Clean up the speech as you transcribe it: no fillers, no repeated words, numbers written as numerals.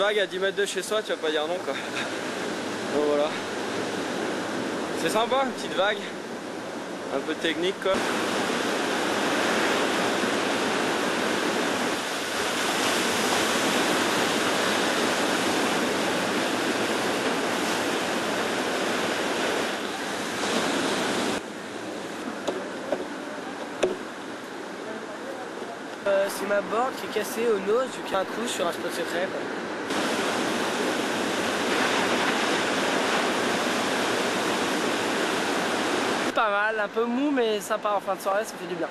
vague à 10 mètres de chez soi, tu vas pas dire non quoi. Donc voilà. C'est sympa, une petite vague. Un peu technique quoi. C'est ma board qui est cassée au nose, j'ai pris un coup sur un spot secret. Pas mal, un peu mou mais sympa en fin de soirée, ça fait du bien.